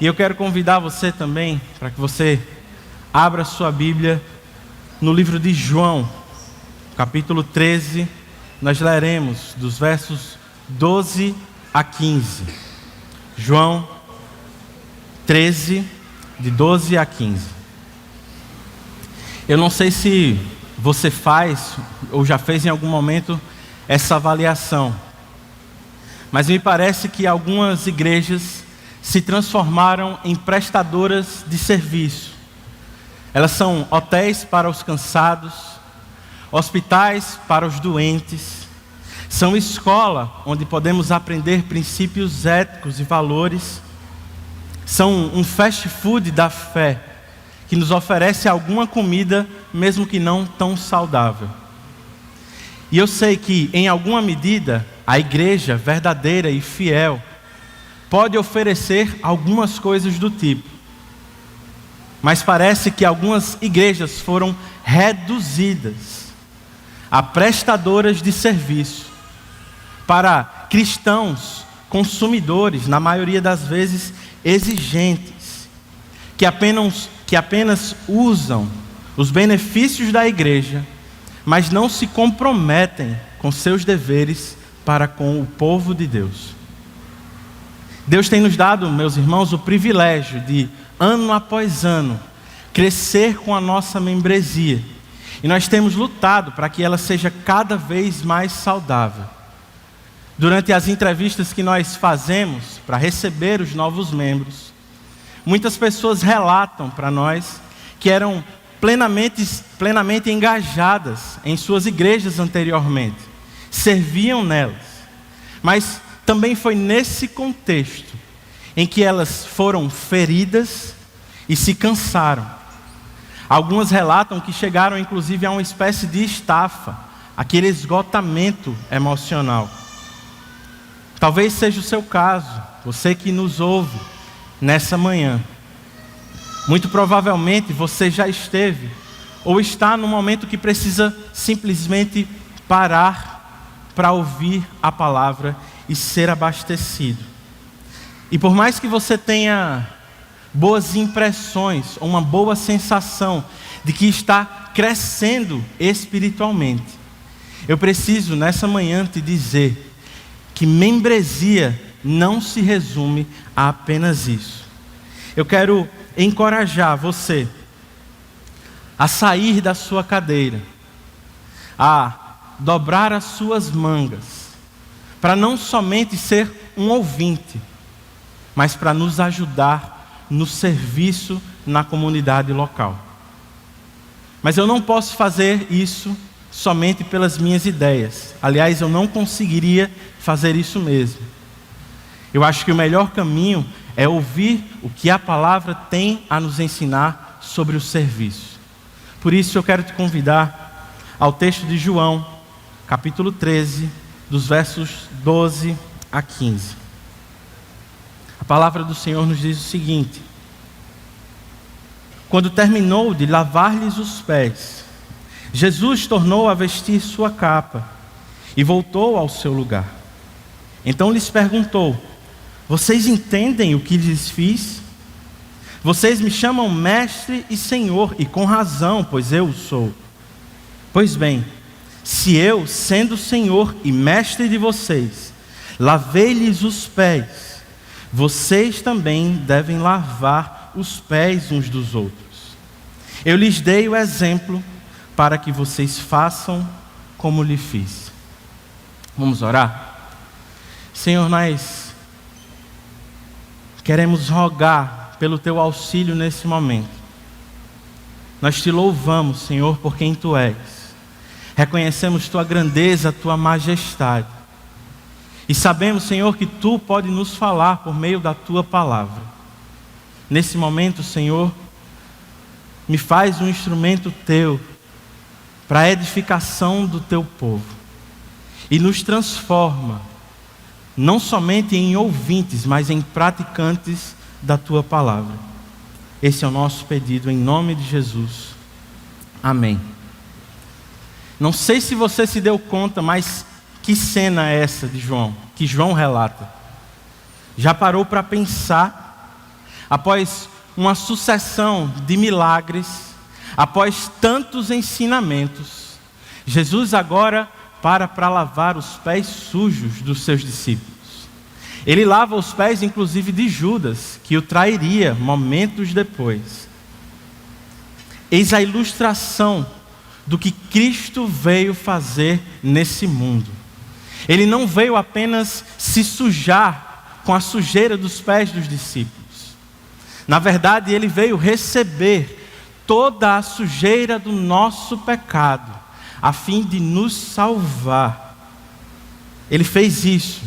E eu quero convidar você também para que você abra sua Bíblia no livro de João, capítulo 13. Nós leremos dos versos 12 a 15. João 13, de 12 a 15. Eu não sei se você faz ou já fez em algum momento essa avaliação, mas me parece que algumas igrejas se transformaram em prestadoras de serviço. Elas são hotéis para os cansados, hospitais para os doentes, são escola onde podemos aprender princípios éticos e valores, são um fast food da fé, que nos oferece alguma comida, mesmo que não tão saudável. E eu sei que, em alguma medida, a igreja verdadeira e fiel pode oferecer algumas coisas do tipo. Mas parece que algumas igrejas foram reduzidas a prestadoras de serviço para cristãos consumidores, na maioria das vezes exigentes, que apenas usam os benefícios da igreja, mas não se comprometem com seus deveres para com o povo de Deus. Deus tem nos dado, meus irmãos, o privilégio de, ano após ano, crescer com a nossa membresia. E nós temos lutado para que ela seja cada vez mais saudável. Durante as entrevistas que nós fazemos para receber os novos membros, muitas pessoas relatam para nós que eram plenamente engajadas em suas igrejas anteriormente, serviam nelas, mas também foi nesse contexto em que elas foram feridas e se cansaram. Algumas relatam que chegaram inclusive a uma espécie de estafa, aquele esgotamento emocional. Talvez seja o seu caso, você que nos ouve nessa manhã. Muito provavelmente você já esteve ou está no momento que precisa simplesmente parar para ouvir a palavra e ser abastecido. E por mais que você tenha boas impressões ou uma boa sensação de que está crescendo espiritualmente, eu preciso nessa manhã te dizer que membresia não se resume a apenas isso. Eu quero encorajar você a sair da sua cadeira, a dobrar as suas mangas, para não somente ser um ouvinte, mas para nos ajudar no serviço na comunidade local. Mas eu não posso fazer isso somente pelas minhas ideias. Aliás, eu não conseguiria fazer isso mesmo. Eu acho que o melhor caminho é ouvir o que a palavra tem a nos ensinar sobre o serviço. Por isso eu quero te convidar ao texto de João, capítulo 13, dos versos 12 a 15. A palavra do Senhor nos diz o seguinte: quando terminou de lavar-lhes os pés, Jesus tornou a vestir sua capa e voltou ao seu lugar. Então lhes perguntou: vocês entendem o que lhes fiz? Vocês me chamam mestre e senhor, e com razão, pois eu o sou. Pois bem, se eu, sendo senhor e mestre de vocês, lavei-lhes os pés, vocês também devem lavar os pés uns dos outros. Eu lhes dei o exemplo para que vocês façam como lhe fiz. Vamos orar? Senhor, nós queremos rogar pelo teu auxílio nesse momento. Nós te louvamos, Senhor, por quem tu és. Reconhecemos tua grandeza, tua majestade. E sabemos, Senhor, que tu pode nos falar por meio da tua palavra. Nesse momento, Senhor, me faz um instrumento teu para a edificação do teu povo. E nos transforma, não somente em ouvintes, mas em praticantes da tua palavra. Esse é o nosso pedido em nome de Jesus. Amém. Não sei se você se deu conta, mas que cena é essa de João, que João relata? Já parou para pensar após uma sucessão de milagres, após tantos ensinamentos, Jesus agora para lavar os pés sujos dos seus discípulos. Ele lava os pés, inclusive, de Judas, que o trairia momentos depois. Eis a ilustração do que Cristo veio fazer nesse mundo. Ele não veio apenas se sujar com a sujeira dos pés dos discípulos. Na verdade, ele veio receber toda a sujeira do nosso pecado, a fim de nos salvar. Ele fez isso,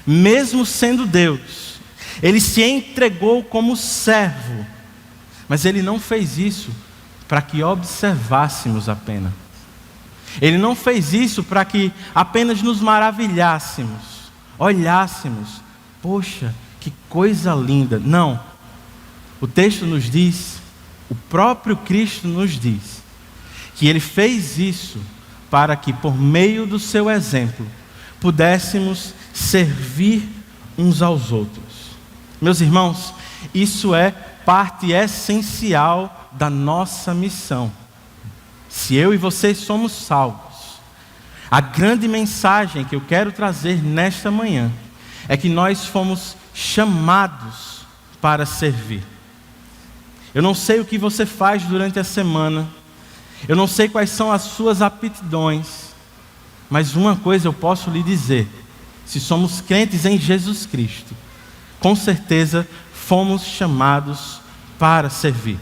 mesmo sendo Deus. Ele se entregou como servo, mas ele não fez isso para que observássemos apenas. Ele não fez isso para que apenas nos maravilhássemos, olhássemos, poxa, que coisa linda. Não. O texto nos diz, o próprio Cristo nos diz, que ele fez isso para que, por meio do seu exemplo, pudéssemos servir uns aos outros. Meus irmãos, isso é parte essencial da nossa missão. Se eu e vocês somos salvos, a grande mensagem que eu quero trazer nesta manhã é que nós fomos chamados para servir. Eu não sei o que você faz durante a semana, eu não sei quais são as suas aptidões, mas uma coisa eu posso lhe dizer: se somos crentes em Jesus Cristo, com certeza fomos chamados para servir.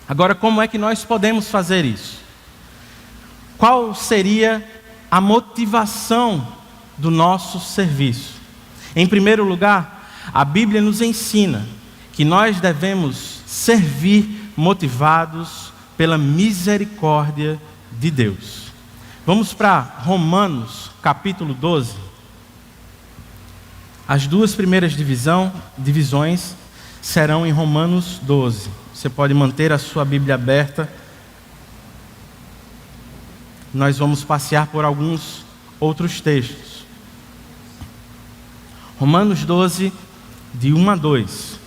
Agora, como é que nós podemos fazer isso? Qual seria a motivação do nosso serviço? Em primeiro lugar, a Bíblia nos ensina que nós devemos servir motivados pela misericórdia de Deus. Vamos para Romanos, capítulo 12. As duas primeiras divisões serão em Romanos 12. Você pode manter a sua Bíblia aberta. Nós vamos passear por alguns outros textos. Romanos 12, de 1 a 2.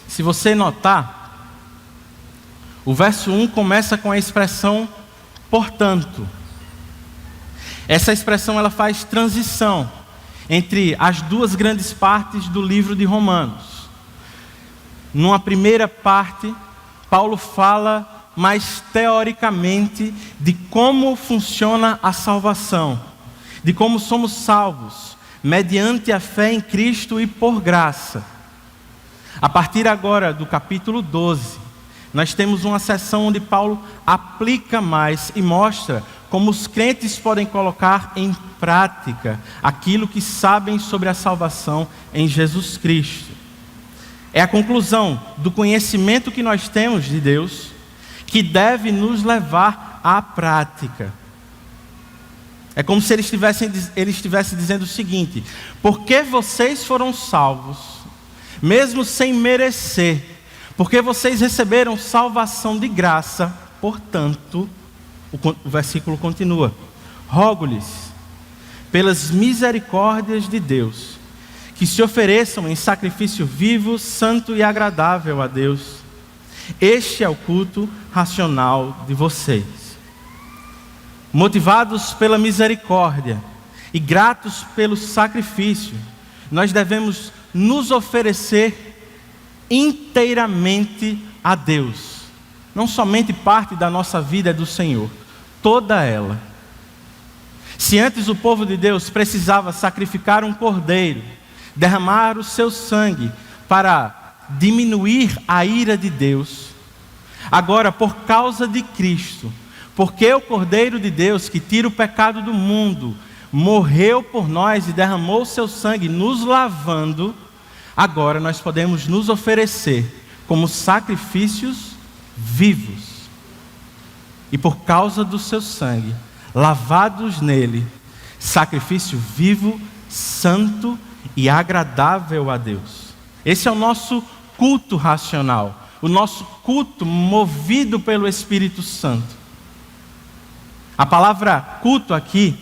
Se você notar, o verso 1 começa com a expressão portanto. Essa expressão ela faz transição entre as duas grandes partes do livro de Romanos. Numa primeira parte, Paulo fala mais teoricamente de como funciona a salvação, de como somos salvos mediante a fé em Cristo e por graça. A partir agora do capítulo 12, nós temos uma seção onde Paulo aplica mais e mostra como os crentes podem colocar em prática aquilo que sabem sobre a salvação em Jesus Cristo. É a conclusão do conhecimento que nós temos de Deus que deve nos levar à prática. É como se ele estivesse dizendo o seguinte: porque vocês foram salvos, mesmo sem merecer, porque vocês receberam salvação de graça, portanto, o versículo continua: rogo-lhes, pelas misericórdias de Deus, que se ofereçam em sacrifício vivo, santo e agradável a Deus. Este é o culto racional de vocês. Motivados pela misericórdia e gratos pelo sacrifício, nós devemos nos oferecer inteiramente a Deus. Não somente parte da nossa vida é do Senhor, toda ela. Se antes o povo de Deus precisava sacrificar um cordeiro, derramar o seu sangue para diminuir a ira de Deus, agora, por causa de Cristo, porque o Cordeiro de Deus que tira o pecado do mundo morreu por nós e derramou o seu sangue nos lavando, agora nós podemos nos oferecer como sacrifícios vivos. E por causa do seu sangue, lavados nele, sacrifício vivo, santo e agradável a Deus. Esse é o nosso culto racional, o nosso culto movido pelo Espírito Santo. A palavra culto aqui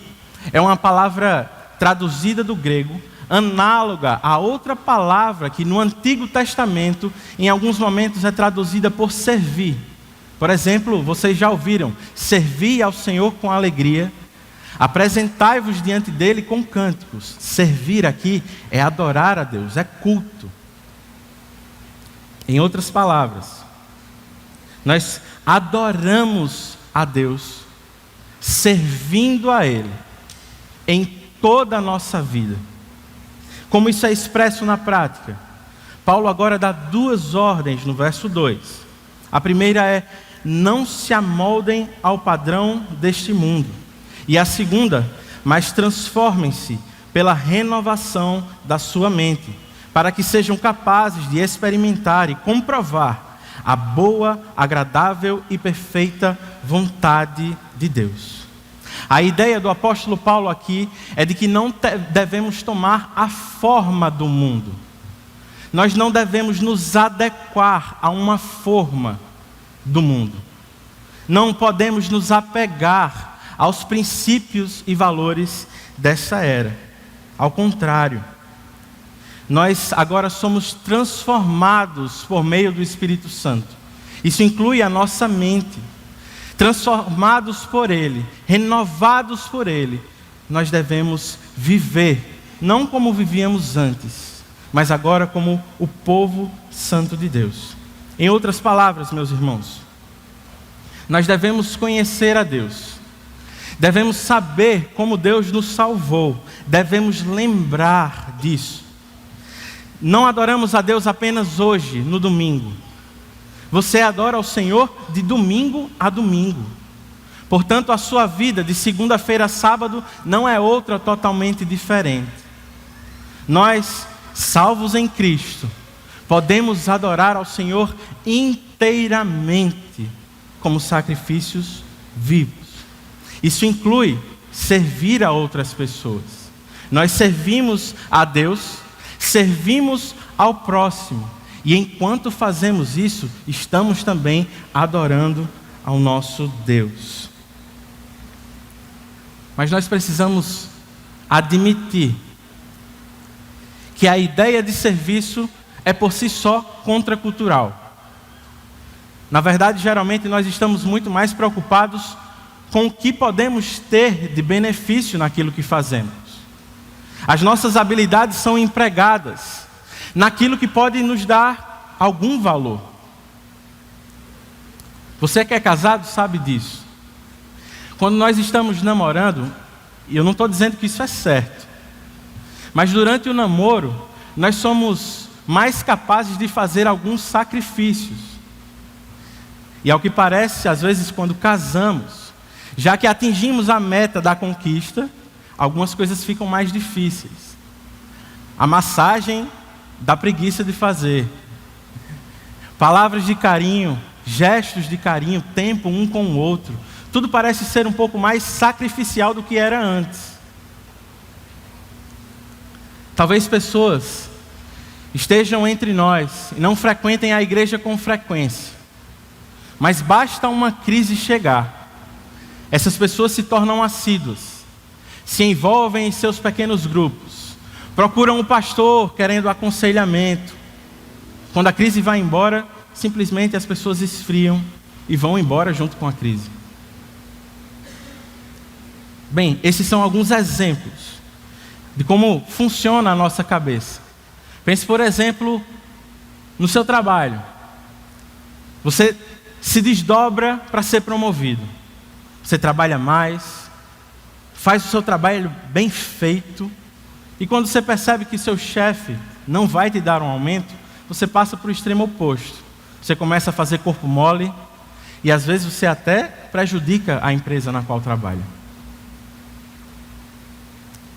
é uma palavra traduzida do grego, análoga a outra palavra que no Antigo Testamento, em alguns momentos, é traduzida por servir. Por exemplo, vocês já ouviram: servi ao Senhor com alegria, apresentai-vos diante dele com cânticos. Servir aqui é adorar a Deus, é culto. Em outras palavras, nós adoramos a Deus, servindo a Ele em toda a nossa vida. Como isso é expresso na prática? Paulo agora dá 2 ordens no verso 2. A primeira é: não se amoldem ao padrão deste mundo. E a segunda: mas transformem-se pela renovação da sua mente, para que sejam capazes de experimentar e comprovar a boa, agradável e perfeita vontade de Deus. A ideia do apóstolo Paulo aqui é de que não devemos tomar a forma do mundo. Nós não devemos nos adequar a uma forma do mundo. Não podemos nos apegar aos princípios e valores dessa era. Ao contrário, nós agora somos transformados por meio do Espírito Santo. Isso inclui a nossa mente. Transformados por Ele, renovados por Ele, nós devemos viver, não como vivíamos antes, mas agora como o povo santo de Deus. Em outras palavras, meus irmãos, nós devemos conhecer a Deus, devemos saber como Deus nos salvou, devemos lembrar disso. Não adoramos a Deus apenas hoje, no domingo. Você adora ao Senhor de domingo a domingo. Portanto, a sua vida de segunda-feira a sábado não é outra totalmente diferente. Nós, salvos em Cristo, podemos adorar ao Senhor inteiramente, como sacrifícios vivos. Isso inclui servir a outras pessoas. Nós servimos a Deus, servimos ao próximo. E enquanto fazemos isso, estamos também adorando ao nosso Deus. Mas nós precisamos admitir que a ideia de serviço é por si só contracultural. Na verdade, geralmente nós estamos muito mais preocupados com o que podemos ter de benefício naquilo que fazemos. As nossas habilidades são empregadas naquilo que pode nos dar algum valor. Você que é casado sabe disso. Quando nós estamos namorando, e eu não estou dizendo que isso é certo, mas durante o namoro, nós somos mais capazes de fazer alguns sacrifícios. E ao que parece, às vezes quando casamos, já que atingimos a meta da conquista, algumas coisas ficam mais difíceis. A massagem dá preguiça de fazer. Palavras de carinho, gestos de carinho, tempo um com o outro, tudo parece ser um pouco mais sacrificial do que era antes. Talvez pessoas estejam entre nós e não frequentem a igreja com frequência, mas basta uma crise chegar, essas pessoas se tornam assíduas, se envolvem em seus pequenos grupos, procuram um pastor querendo aconselhamento. Quando a crise vai embora, simplesmente as pessoas esfriam e vão embora junto com a crise. Bem, esses são alguns exemplos de como funciona a nossa cabeça. Pense, por exemplo, no seu trabalho. Você se desdobra para ser promovido. Você trabalha mais, faz o seu trabalho bem feito, e quando você percebe que seu chefe não vai te dar um aumento, você passa para o extremo oposto. Você começa a fazer corpo mole, e às vezes você até prejudica a empresa na qual trabalha.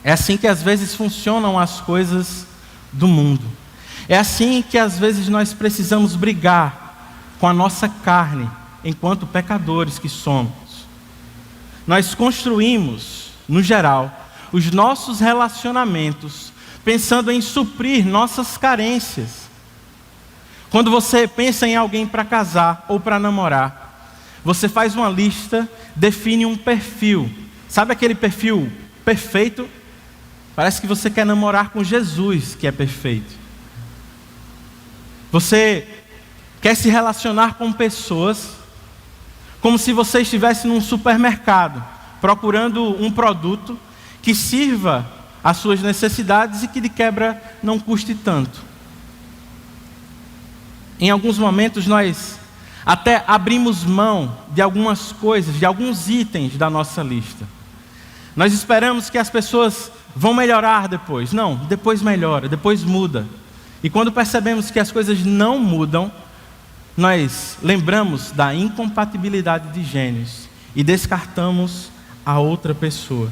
É assim que às vezes funcionam as coisas do mundo. É assim que às vezes nós precisamos brigar com a nossa carne, enquanto pecadores que somos. Nós construímos, no geral, os nossos relacionamentos pensando em suprir nossas carências. Quando você pensa em alguém para casar ou para namorar, você faz uma lista, define um perfil. Sabe aquele perfil perfeito, parece que você quer namorar com Jesus, que é perfeito. Você quer se relacionar com pessoas como se você estivesse num supermercado, procurando um produto que sirva às suas necessidades e que de quebra não custe tanto. Em alguns momentos nós até abrimos mão de algumas coisas, de alguns itens da nossa lista. Nós esperamos que as pessoas vão melhorar depois. Não, depois melhora, depois muda. E quando percebemos que as coisas não mudam, nós lembramos da incompatibilidade de gênios e descartamos a outra pessoa.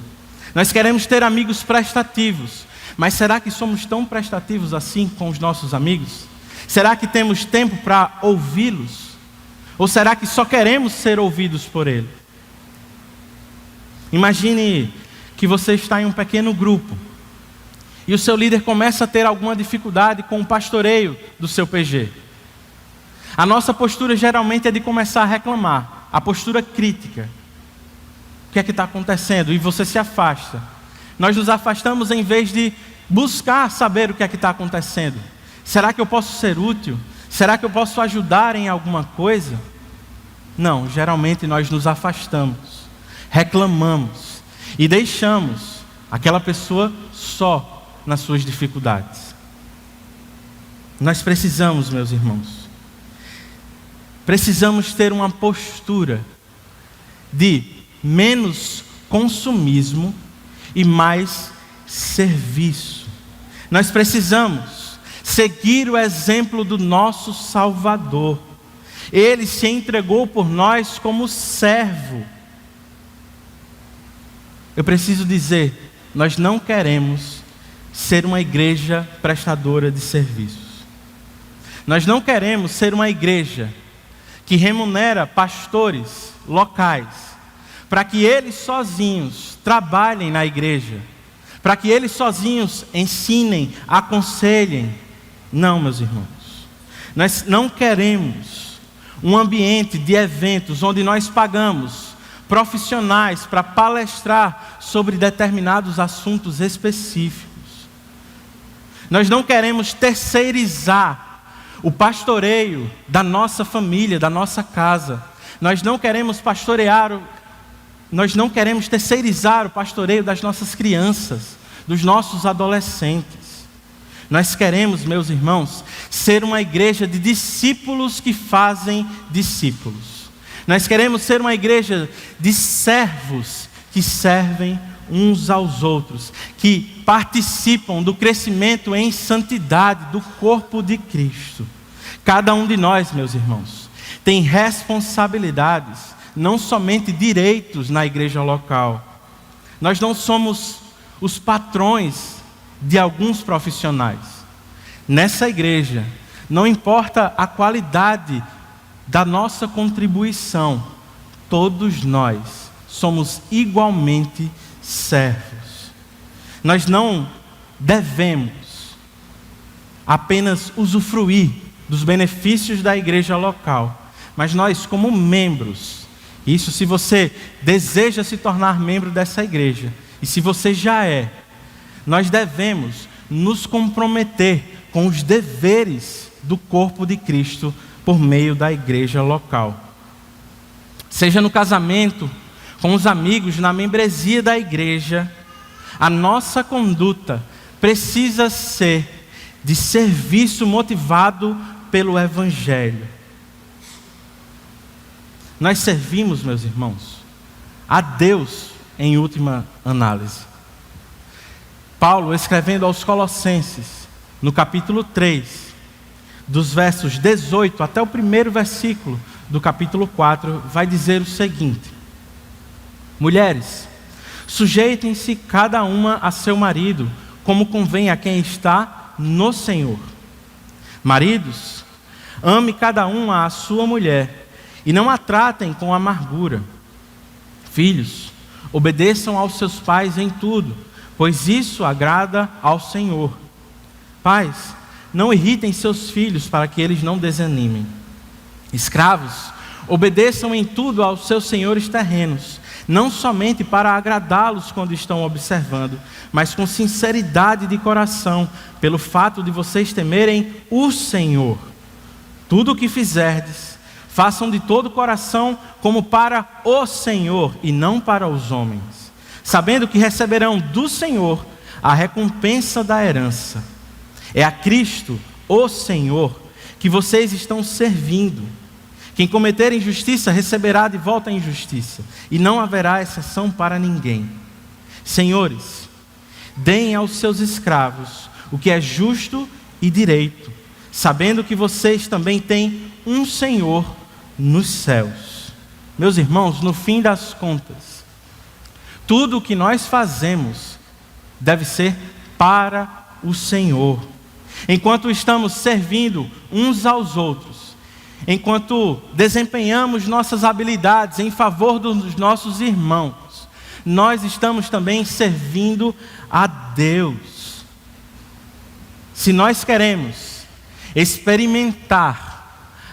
Nós queremos ter amigos prestativos, mas será que somos tão prestativos assim com os nossos amigos? Será que temos tempo para ouvi-los? Ou será que só queremos ser ouvidos por ele? Imagine que você está em um pequeno grupo e o seu líder começa a ter alguma dificuldade com o pastoreio do seu PG. A nossa postura geralmente é de começar a reclamar, a postura crítica. O que é que está acontecendo? E você se afasta. Nós nos afastamos em vez de buscar saber o que é que está acontecendo. Será que eu posso ser útil? Será que eu posso ajudar em alguma coisa? Não, geralmente nós nos afastamos, reclamamos e deixamos aquela pessoa só nas suas dificuldades. Nós precisamos, meus irmãos, precisamos ter uma postura de menos consumismo e mais serviço. Nós precisamos seguir o exemplo do nosso Salvador. Ele se entregou por nós como servo. Eu preciso dizer, nós não queremos ser uma igreja prestadora de serviços. Nós não queremos ser uma igreja que remunera pastores locais para que eles sozinhos trabalhem na igreja, para que eles sozinhos ensinem, aconselhem. Não, meus irmãos, nós não queremos um ambiente de eventos onde nós pagamos profissionais para palestrar sobre determinados assuntos específicos. Nós não queremos terceirizar o pastoreio da nossa família, da nossa casa. Nós não queremos terceirizar o pastoreio das nossas crianças, dos nossos adolescentes. Nós queremos, meus irmãos, ser uma igreja de discípulos que fazem discípulos. Nós queremos ser uma igreja de servos que servem uns aos outros, que participam do crescimento em santidade do corpo de Cristo. Cada um de nós, meus irmãos, tem responsabilidades, não somente direitos na igreja local. Nós não somos os patrões de alguns profissionais. Nessa igreja, não importa a qualidade da nossa contribuição, todos nós somos igualmente servos. Nós não devemos apenas usufruir dos benefícios da igreja local, mas nós, como membros, isso se você deseja se tornar membro dessa igreja, e se você já é, nós devemos nos comprometer com os deveres do corpo de Cristo por meio da igreja local. Seja no casamento, com os amigos, na membresia da igreja, a nossa conduta precisa ser de serviço motivado pelo Evangelho. Nós servimos, meus irmãos, a Deus em última análise. Paulo, escrevendo aos Colossenses, no capítulo 3, dos versos 18 até o primeiro versículo do capítulo 4, vai dizer o seguinte: mulheres, sujeitem-se cada uma a seu marido, como convém a quem está no Senhor. Maridos, ame cada uma a sua mulher, e não a tratem com amargura. Filhos, obedeçam aos seus pais em tudo, pois isso agrada ao Senhor. Pais, não irritem seus filhos para que eles não desanimem. Escravos, Obedeçam em tudo aos seus senhores terrenos, não somente para agradá-los quando estão observando, mas com sinceridade de coração, pelo fato de vocês temerem o Senhor. Tudo o que fizerdes, façam de todo o coração como para o Senhor e não para os homens, sabendo que receberão do Senhor a recompensa da herança. É a Cristo, o Senhor, que vocês estão servindo. Quem cometer injustiça receberá de volta a injustiça, e não haverá exceção para ninguém. Senhores, deem aos seus escravos o que é justo e direito, sabendo que vocês também têm um Senhor nos céus. Meus irmãos, no fim das contas, tudo o que nós fazemos deve ser para o Senhor. Enquanto estamos servindo uns aos outros, enquanto desempenhamos nossas habilidades em favor dos nossos irmãos, nós estamos também servindo a Deus. Se nós queremos experimentar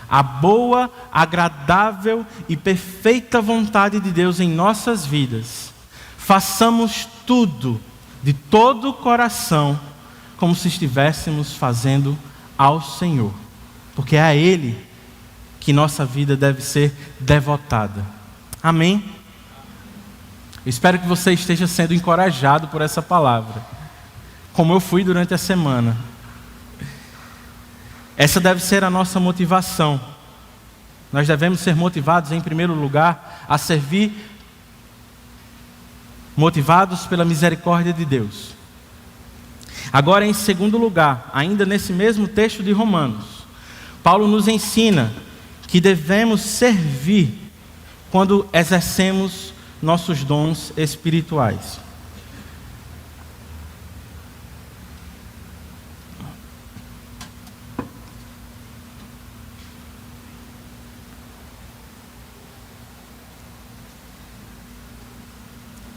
a boa, agradável e perfeita vontade de Deus em nossas vidas, façamos tudo de todo o coração, como se estivéssemos fazendo ao Senhor, porque é a Ele que nossa vida deve ser devotada. Amém? Eu espero que você esteja sendo encorajado por essa palavra, como eu fui durante a semana. Essa deve ser a nossa motivação. Nós devemos ser motivados, em primeiro lugar, a servir, motivados pela misericórdia de Deus. Agora, em segundo lugar, ainda nesse mesmo texto de Romanos, Paulo nos ensina que devemos servir quando exercemos nossos dons espirituais.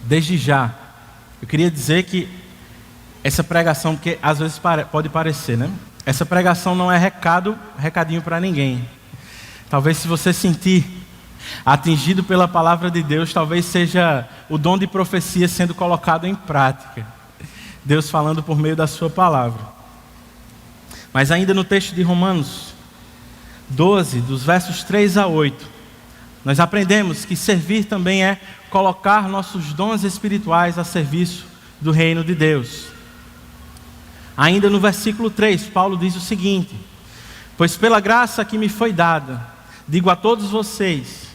Desde já, eu queria dizer que essa pregação, porque às vezes pode parecer, né? Essa pregação não é recadinho para ninguém. Talvez se você sentir atingido pela palavra de Deus, talvez seja o dom de profecia sendo colocado em prática. Deus falando por meio da sua palavra. Mas ainda no texto de Romanos 12, dos versos 3 a 8, nós aprendemos que servir também é colocar nossos dons espirituais a serviço do reino de Deus. Ainda no versículo 3, Paulo diz o seguinte: pois pela graça que me foi dada, digo a todos vocês,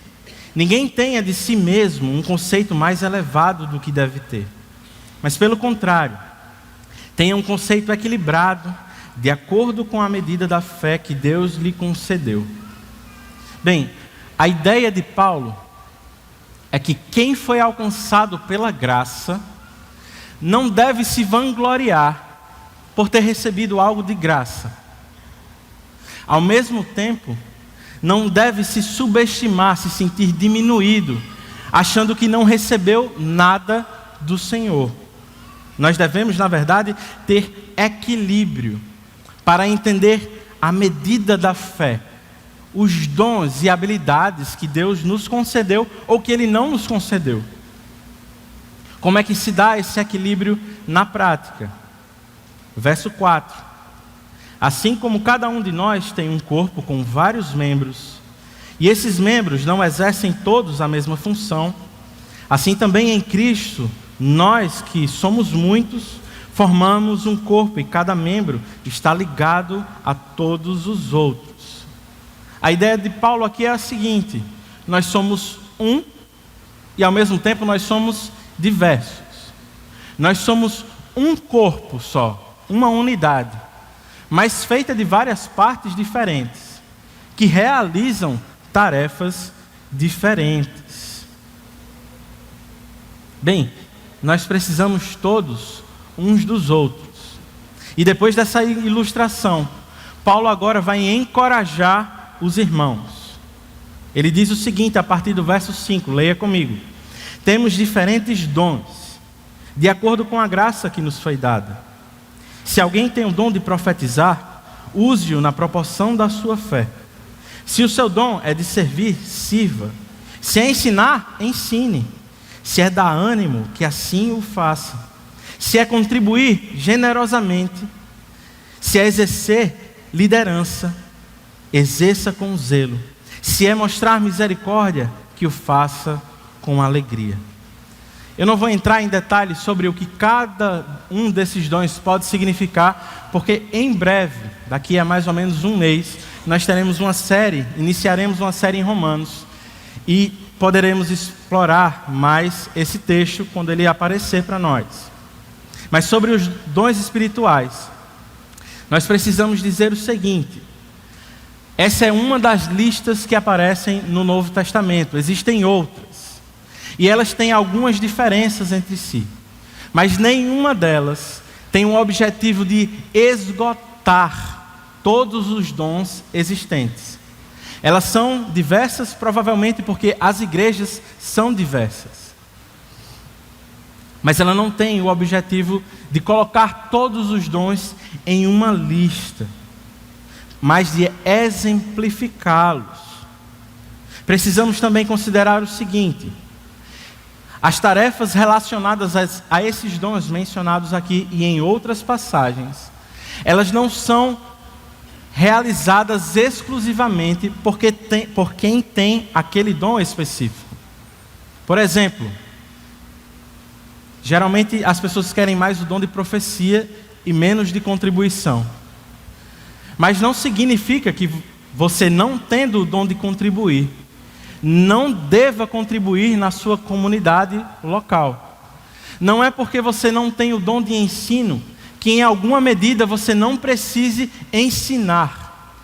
ninguém tenha de si mesmo um conceito mais elevado do que deve ter, mas pelo contrário, tenha um conceito equilibrado, de acordo com a medida da fé que Deus lhe concedeu. Bem, a ideia de Paulo é que quem foi alcançado pela graça não deve se vangloriar por ter recebido algo de graça. Ao mesmo tempo, não deve se subestimar, se sentir diminuído, achando que não recebeu nada do Senhor. Nós devemos, na verdade, ter equilíbrio para entender a medida da fé, os dons e habilidades que Deus nos concedeu ou que Ele não nos concedeu. Como é que se dá esse equilíbrio na prática? Verso 4. Assim como cada um de nós tem um corpo com vários membros, e esses membros não exercem todos a mesma função, assim também em Cristo, nós que somos muitos, formamos um corpo e cada membro está ligado a todos os outros. A ideia de Paulo aqui é a seguinte: nós somos um e ao mesmo tempo nós somos diversos. Nós somos um corpo só, uma unidade, mas feita de várias partes diferentes, que realizam tarefas diferentes. Bem, nós precisamos todos uns dos outros. E depois dessa ilustração, Paulo agora vai encorajar os irmãos. Ele diz o seguinte a partir do verso 5, leia comigo: temos diferentes dons, de acordo com a graça que nos foi dada. Se alguém tem o dom de profetizar, use-o na proporção da sua fé. Se o seu dom é de servir, sirva. Se é ensinar, ensine. Se é dar ânimo, que assim o faça. Se é contribuir generosamente. Se é exercer liderança, exerça com zelo. Se é mostrar misericórdia, que o faça com alegria. Eu não vou entrar em detalhes sobre o que cada um desses dons pode significar, porque em breve, daqui a mais ou menos um mês, nós teremos iniciaremos uma série em Romanos, e poderemos explorar mais esse texto quando ele aparecer para nós. Mas sobre os dons espirituais, nós precisamos dizer o seguinte: essa é uma das listas que aparecem no Novo Testamento, existem outras. E elas têm algumas diferenças entre si. Mas nenhuma delas tem o objetivo de esgotar todos os dons existentes. Elas são diversas, provavelmente porque as igrejas são diversas. Mas ela não tem o objetivo de colocar todos os dons em uma lista, mas de exemplificá-los. Precisamos também considerar o seguinte: as tarefas relacionadas a esses dons mencionados aqui e em outras passagens, elas não são realizadas exclusivamente por quem tem aquele dom específico. Por exemplo, geralmente as pessoas querem mais o dom de profecia e menos de contribuição. Mas não significa que você, não tendo o dom de contribuir, não deva contribuir na sua comunidade local. Não é porque você não tem o dom de ensino que em alguma medida você não precise ensinar.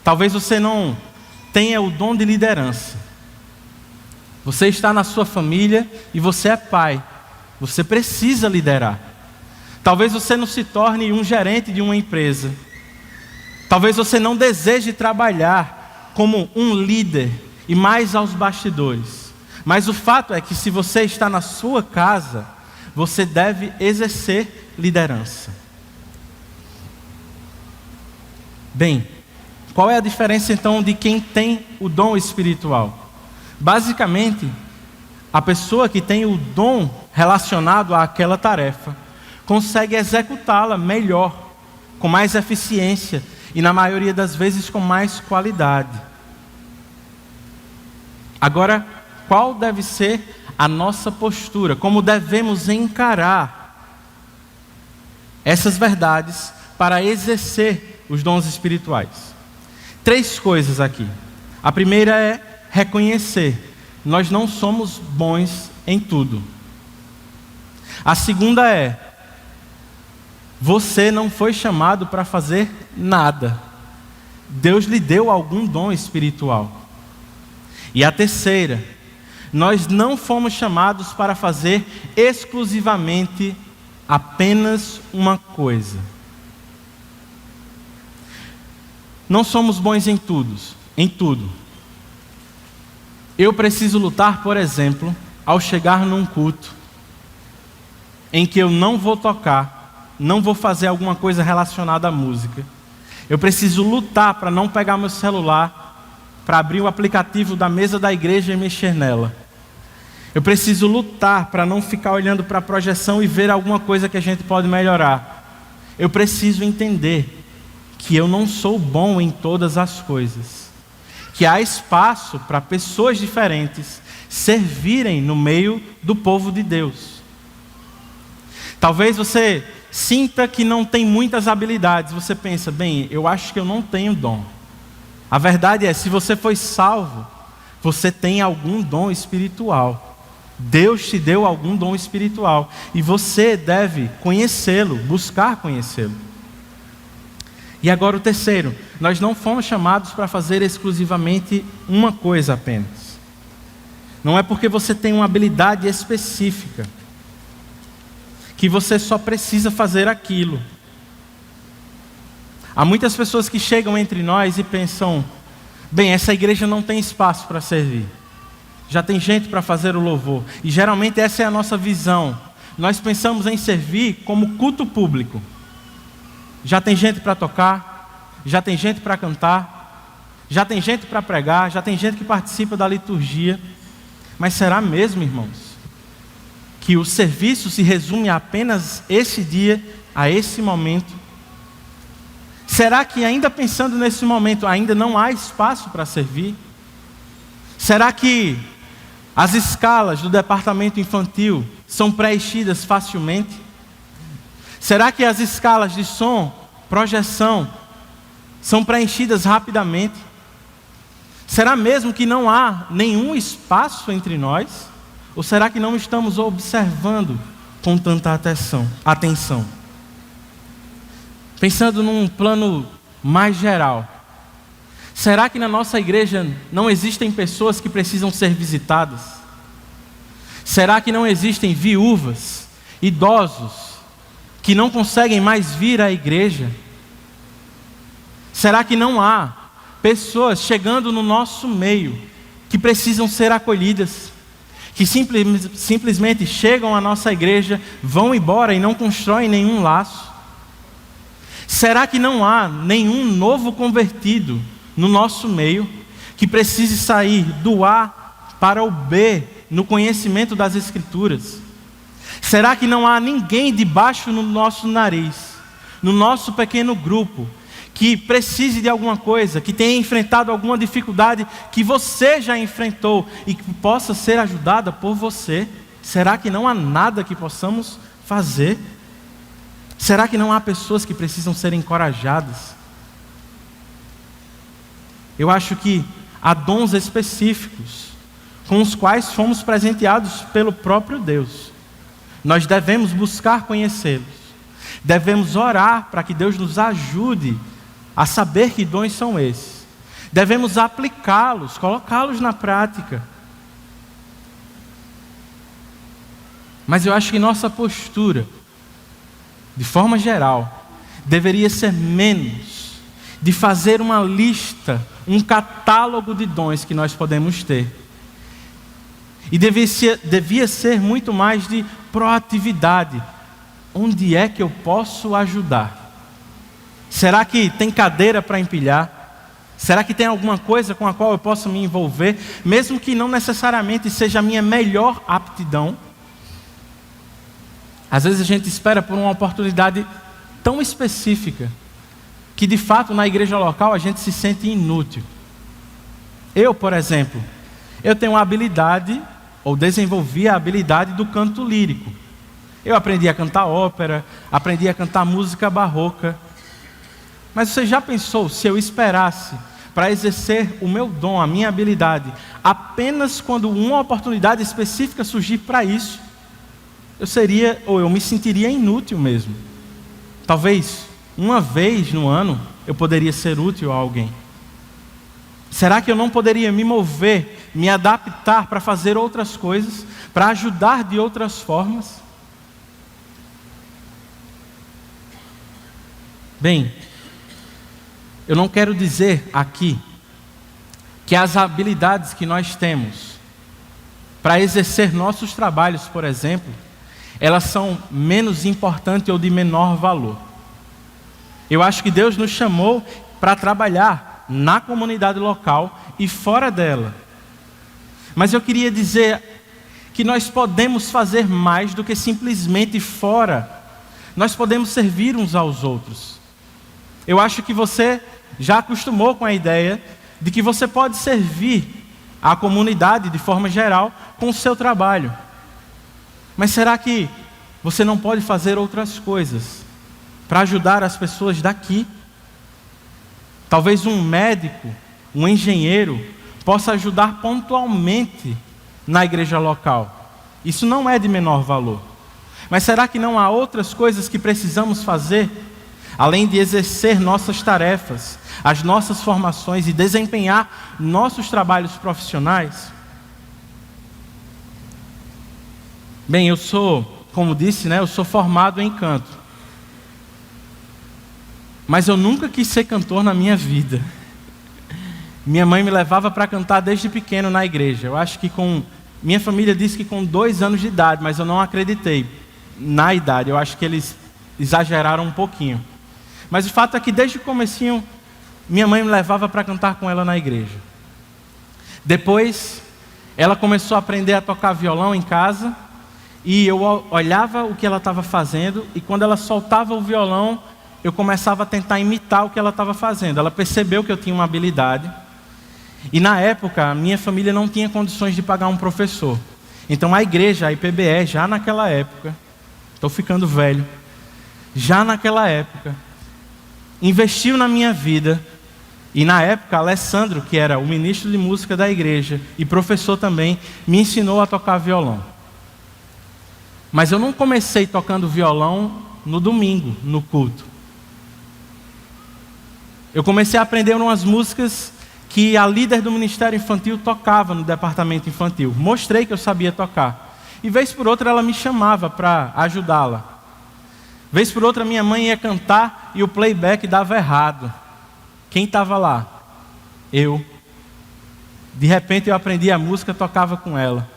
Talvez você não tenha o dom de liderança. Você está na sua família e você é pai. Você precisa liderar. Talvez você não se torne um gerente de uma empresa. Talvez você não deseje trabalhar como um líder e mais aos bastidores. Mas o fato é que se você está na sua casa, você deve exercer liderança. Bem, qual é a diferença então de quem tem o dom espiritual? Basicamente, a pessoa que tem o dom relacionado àquela tarefa consegue executá-la melhor, com mais eficiência e na maioria das vezes com mais qualidade. Agora, qual deve ser a nossa postura? Como devemos encarar essas verdades para exercer os dons espirituais? 3 coisas aqui. A primeira é reconhecer: nós não somos bons em tudo. A segunda é: você não foi chamado para fazer nada. Deus lhe deu algum dom espiritual. E a terceira: nós não fomos chamados para fazer exclusivamente apenas uma coisa. Não somos bons em tudo. Eu preciso lutar, por exemplo, ao chegar num culto em que eu não vou tocar, não vou fazer alguma coisa relacionada à música. Eu preciso lutar para não pegar meu celular, para abrir o aplicativo da mesa da igreja e mexer nela. Eu preciso lutar para não ficar olhando para a projeção e ver alguma coisa que a gente pode melhorar. Eu preciso entender que eu não sou bom em todas as coisas, que há espaço para pessoas diferentes servirem no meio do povo de Deus. Talvez você sinta que não tem muitas habilidades. Você pensa: bem, eu acho que eu não tenho dom. A verdade é, se você foi salvo, você tem algum dom espiritual. Deus te deu algum dom espiritual e você deve conhecê-lo, buscar conhecê-lo. E agora o terceiro: nós não fomos chamados para fazer exclusivamente uma coisa apenas. Não é porque você tem uma habilidade específica que você só precisa fazer aquilo. Há muitas pessoas que chegam entre nós e pensam: bem, essa igreja não tem espaço para servir. Já tem gente para fazer o louvor. E geralmente essa é a nossa visão. Nós pensamos em servir como culto público. Já tem gente para tocar, já tem gente para cantar, já tem gente para pregar, já tem gente que participa da liturgia. Mas será mesmo, irmãos, que o serviço se resume a apenas esse dia, a esse momento? Será que ainda pensando nesse momento, ainda não há espaço para servir? Será que as escalas do departamento infantil são preenchidas facilmente? Será que as escalas de som, projeção, são preenchidas rapidamente? Será mesmo que não há nenhum espaço entre nós? Ou será que não estamos observando com tanta atenção? Pensando num plano mais geral, será que na nossa igreja não existem pessoas que precisam ser visitadas? Será que não existem viúvas, idosos, que não conseguem mais vir à igreja? Será que não há pessoas chegando no nosso meio que precisam ser acolhidas, que simplesmente chegam à nossa igreja, vão embora e não constroem nenhum laço? Será que não há nenhum novo convertido no nosso meio que precise sair do A para o B no conhecimento das Escrituras? Será que não há ninguém debaixo no nosso nariz, no nosso pequeno grupo, que precise de alguma coisa, que tenha enfrentado alguma dificuldade que você já enfrentou e que possa ser ajudada por você? Será que não há nada que possamos fazer? Será que não há pessoas que precisam ser encorajadas? Eu acho que há dons específicos com os quais fomos presenteados pelo próprio Deus. Nós devemos buscar conhecê-los. Devemos orar para que Deus nos ajude a saber que dons são esses. Devemos aplicá-los, colocá-los na prática. Mas eu acho que nossa postura, de forma geral, deveria ser menos de fazer uma lista, um catálogo de dons que nós podemos ter. E devia ser muito mais de proatividade. Onde é que eu posso ajudar? Será que tem cadeira para empilhar? Será que tem alguma coisa com a qual eu posso me envolver, mesmo que não necessariamente seja a minha melhor aptidão? Às vezes a gente espera por uma oportunidade tão específica que de fato na igreja local a gente se sente inútil. Eu, por exemplo, eu tenho a habilidade, ou desenvolvi a habilidade do canto lírico. Eu aprendi a cantar ópera, aprendi a cantar música barroca. Mas você já pensou se eu esperasse para exercer o meu dom, a minha habilidade, apenas quando uma oportunidade específica surgir para isso? Eu me sentiria inútil mesmo. Talvez uma vez no ano eu poderia ser útil a alguém. Será que eu não poderia me mover, me adaptar para fazer outras coisas, para ajudar de outras formas? Bem, eu não quero dizer aqui que as habilidades que nós temos para exercer nossos trabalhos, por exemplo, elas são menos importantes ou de menor valor. Eu acho que Deus nos chamou para trabalhar na comunidade local e fora dela. Mas eu queria dizer que nós podemos fazer mais do que simplesmente fora. Nós podemos servir uns aos outros. Eu acho que você já acostumou com a ideia de que você pode servir a comunidade de forma geral com o seu trabalho. Mas será que você não pode fazer outras coisas para ajudar as pessoas daqui? Talvez um médico, um engenheiro, possa ajudar pontualmente na igreja local. Isso não é de menor valor. Mas será que não há outras coisas que precisamos fazer, além de exercer nossas tarefas, as nossas formações e desempenhar nossos trabalhos profissionais? Bem, eu sou, como disse, eu sou formado em canto. Mas eu nunca quis ser cantor na minha vida. Minha mãe me levava para cantar desde pequeno na igreja. Eu acho que minha família disse que com 2 anos de idade, mas eu não acreditei na idade. Eu acho que eles exageraram um pouquinho. Mas o fato é que desde o comecinho minha mãe me levava para cantar com ela na igreja. Depois, ela começou a aprender a tocar violão em casa, e eu olhava o que ela estava fazendo, e quando ela soltava o violão, eu começava a tentar imitar o que ela estava fazendo. Ela percebeu que eu tinha uma habilidade, e na época, a minha família não tinha condições de pagar um professor. Então a igreja, a IPBE, já naquela época, estou ficando velho, já naquela época, investiu na minha vida. E na época, Alessandro, que era o ministro de música da igreja e professor também, me ensinou a tocar violão. Mas eu não comecei tocando violão no domingo, no culto. Eu comecei a aprender umas músicas que a líder do ministério infantil tocava no departamento infantil. Mostrei que eu sabia tocar. E vez por outra ela me chamava para ajudá-la. Vez por outra minha mãe ia cantar e o playback dava errado. Quem estava lá? Eu. De repente eu aprendi a música, tocava com ela.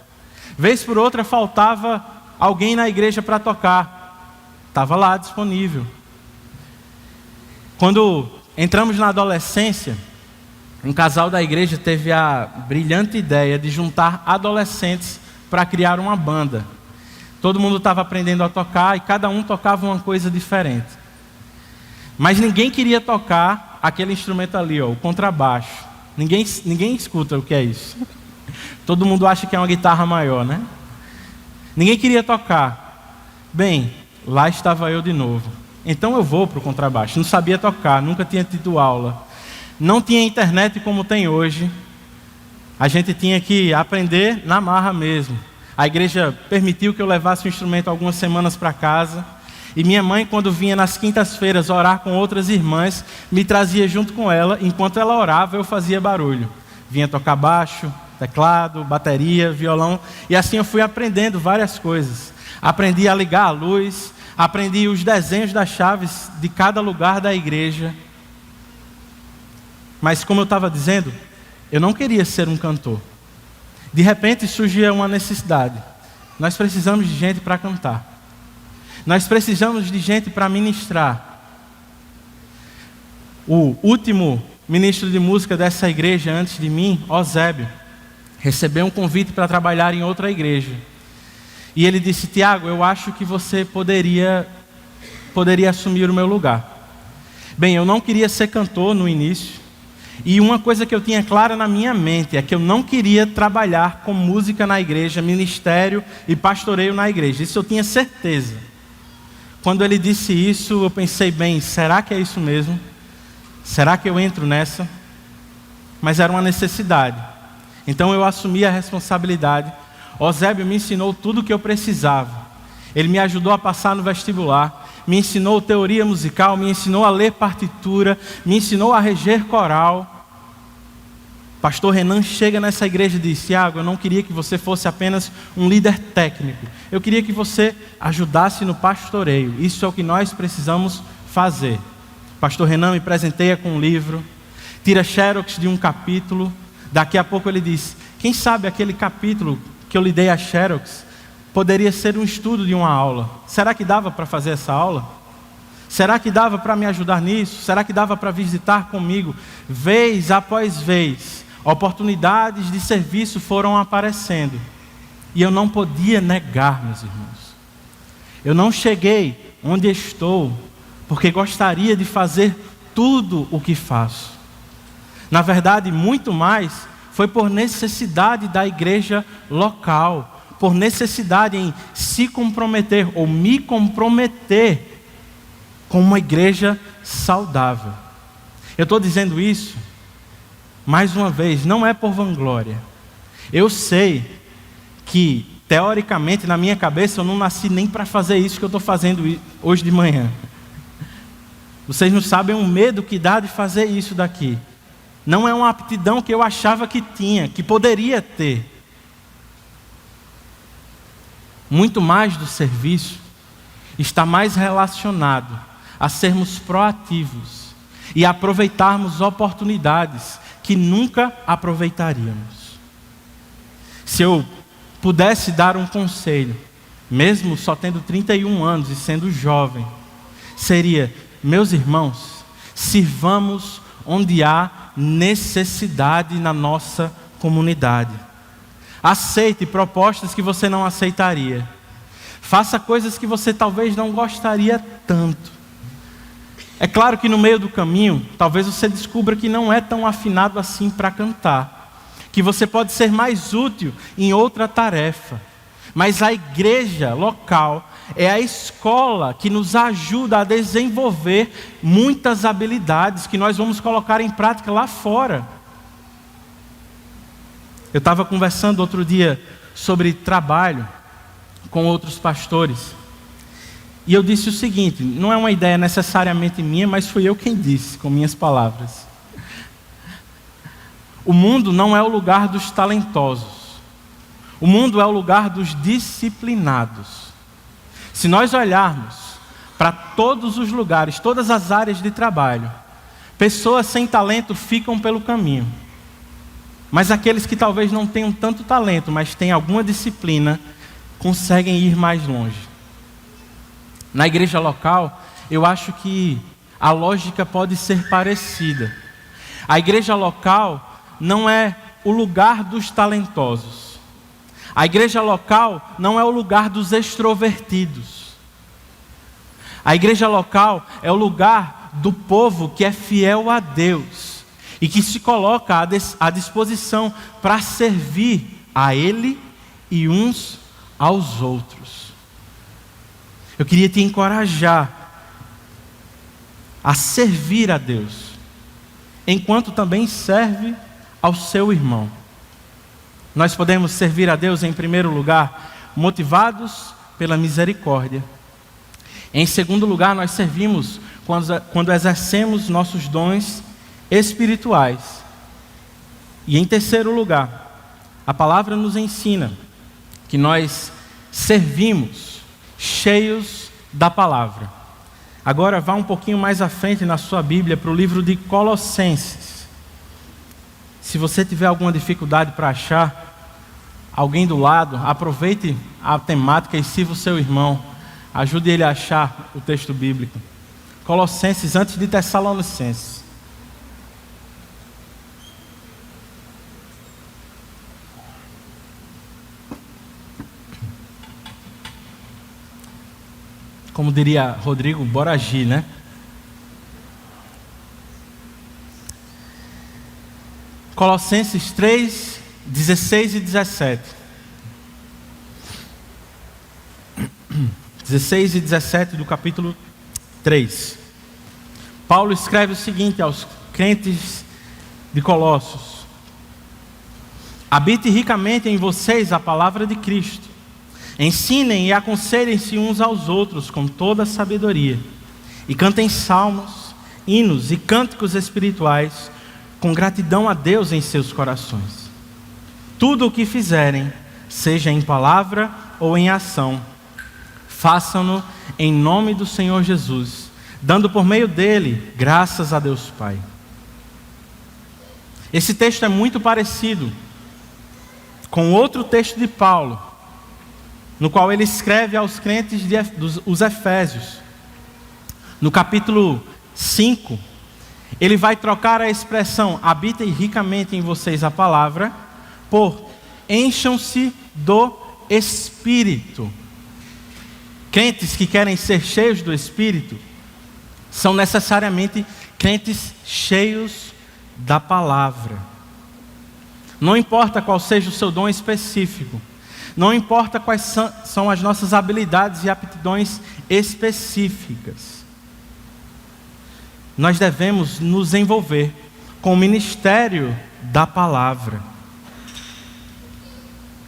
Vez por outra faltava alguém na igreja para tocar. Estava lá disponível. Quando entramos na adolescência, um casal da igreja teve a brilhante ideia de juntar adolescentes para criar uma banda. Todo mundo estava aprendendo a tocar e cada um tocava uma coisa diferente. Mas ninguém queria tocar aquele instrumento ali, o contrabaixo. Ninguém escuta o que é isso. Todo mundo acha que é uma guitarra maior, né? Ninguém queria tocar. Bem, lá estava eu de novo. Então eu vou para o contrabaixo. Não sabia tocar, nunca tinha tido aula. Não tinha internet como tem hoje. A gente tinha que aprender na marra mesmo. A igreja permitiu que eu levasse o instrumento algumas semanas para casa. E minha mãe, quando vinha nas quintas-feiras orar com outras irmãs, me trazia junto com ela. Enquanto ela orava, eu fazia barulho. Vinha tocar baixo, teclado, bateria, violão. E assim eu fui aprendendo várias coisas. Aprendi a ligar a luz. Aprendi os desenhos das chaves de cada lugar da igreja. Mas como eu estava dizendo, eu não queria ser um cantor. De repente surgia uma necessidade. Nós precisamos de gente para cantar. Nós precisamos de gente para ministrar. O último ministro de música dessa igreja antes de mim, Eusébio, recebeu um convite para trabalhar em outra igreja. E ele disse: Tiago, eu acho que você poderia assumir o meu lugar. Bem, eu não queria ser cantor no início. E uma coisa que eu tinha clara na minha mente é que eu não queria trabalhar com música na igreja, ministério e pastoreio na igreja. Isso eu tinha certeza. Quando ele disse isso, eu pensei, bem, será que é isso mesmo? Será que eu entro nessa? Mas era uma necessidade. Então eu assumi a responsabilidade. Eusébio me ensinou tudo o que eu precisava. Ele me ajudou a passar no vestibular, me ensinou teoria musical, me ensinou a ler partitura, me ensinou a reger coral. Pastor Renan chega nessa igreja e diz: Tiago, eu não queria que você fosse apenas um líder técnico. Eu queria que você ajudasse no pastoreio. Isso é o que nós precisamos fazer. Pastor Renan me presenteia com um livro, tira xerox de um capítulo. Daqui a pouco ele diz: quem sabe aquele capítulo que eu lhe dei a xerox poderia ser um estudo de uma aula. Será que dava para fazer essa aula? Será que dava para me ajudar nisso? Será que dava para visitar comigo? Vez após vez, oportunidades de serviço foram aparecendo. E eu não podia negar, meus irmãos. Eu não cheguei onde estou porque gostaria de fazer tudo o que faço. Na verdade, muito mais foi por necessidade da igreja local, por necessidade em se comprometer ou me comprometer com uma igreja saudável. Eu estou dizendo isso, mais uma vez, não é por vanglória. Eu sei que, teoricamente, na minha cabeça, eu não nasci nem para fazer isso que eu estou fazendo hoje de manhã. Vocês não sabem o medo que dá de fazer isso daqui. Não é uma aptidão que eu achava que tinha, que poderia ter. Muito mais do serviço está mais relacionado a sermos proativos e aproveitarmos oportunidades que nunca aproveitaríamos. Se eu pudesse dar um conselho, mesmo só tendo 31 anos e sendo jovem, seria: meus irmãos, sirvamos onde há necessidade na nossa comunidade. Aceite propostas que você não aceitaria. Faça coisas que você talvez não gostaria tanto. É claro que no meio do caminho, talvez você descubra que não é tão afinado assim para cantar, que você pode ser mais útil em outra tarefa. Mas a igreja local é a escola que nos ajuda a desenvolver muitas habilidades que nós vamos colocar em prática lá fora. Eu estava conversando outro dia sobre trabalho com outros pastores. E eu disse o seguinte, não é uma ideia necessariamente minha, mas fui eu quem disse, com minhas palavras. O mundo não é o lugar dos talentosos. O mundo é o lugar dos disciplinados. Se nós olharmos para todos os lugares, todas as áreas de trabalho, pessoas sem talento ficam pelo caminho. Mas aqueles que talvez não tenham tanto talento, mas têm alguma disciplina, conseguem ir mais longe. Na igreja local, eu acho que a lógica pode ser parecida. A igreja local não é o lugar dos talentosos. A igreja local não é o lugar dos extrovertidos. A igreja local é o lugar do povo que é fiel a Deus e que se coloca à disposição para servir a Ele e uns aos outros. Eu queria te encorajar a servir a Deus, enquanto também serve ao seu irmão. Nós podemos servir a Deus em primeiro lugar, motivados pela misericórdia. Em segundo lugar, nós servimos quando exercemos nossos dons espirituais. E em terceiro lugar, a palavra nos ensina que nós servimos cheios da palavra. Agora vá um pouquinho mais à frente na sua Bíblia para o livro de Colossenses. Se você tiver alguma dificuldade para achar alguém do lado, aproveite a temática e sirva o seu irmão. Ajude ele a achar o texto bíblico. Colossenses antes de Tessalonicenses. Como diria Rodrigo, bora agir, né? Colossenses 3, 16 e 17. 16 e 17 do capítulo 3. Paulo escreve o seguinte aos crentes de Colossos: habite ricamente em vocês a palavra de Cristo. Ensinem e aconselhem-se uns aos outros com toda a sabedoria. E cantem salmos, hinos e cânticos espirituais com gratidão a Deus em seus corações. Tudo o que fizerem, seja em palavra ou em ação, façam-no em nome do Senhor Jesus, dando por meio dele graças a Deus Pai. Esse texto é muito parecido com outro texto de Paulo, no qual ele escreve aos crentes dos Efésios. No capítulo 5, ele vai trocar a expressão habitem ricamente em vocês a palavra por encham-se do Espírito. Crentes que querem ser cheios do Espírito são necessariamente crentes cheios da palavra. Não importa qual seja o seu dom específico, não importa quais são as nossas habilidades e aptidões específicas, nós devemos nos envolver com o ministério da palavra.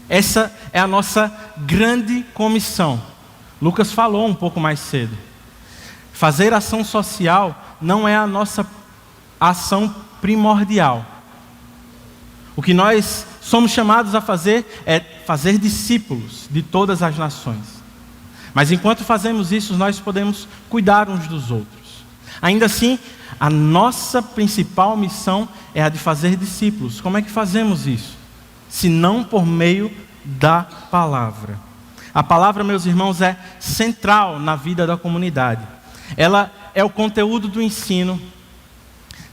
Essa é a nossa grande comissão. Lucas falou um pouco mais cedo. Fazer ação social não é a nossa ação primordial. O que nós somos chamados a fazer é fazer discípulos de todas as nações. Mas enquanto fazemos isso, nós podemos cuidar uns dos outros. Ainda assim, a nossa principal missão é a de fazer discípulos. Como é que fazemos isso? Se não por meio da palavra. A palavra, meus irmãos, é central na vida da comunidade. Ela é o conteúdo do ensino,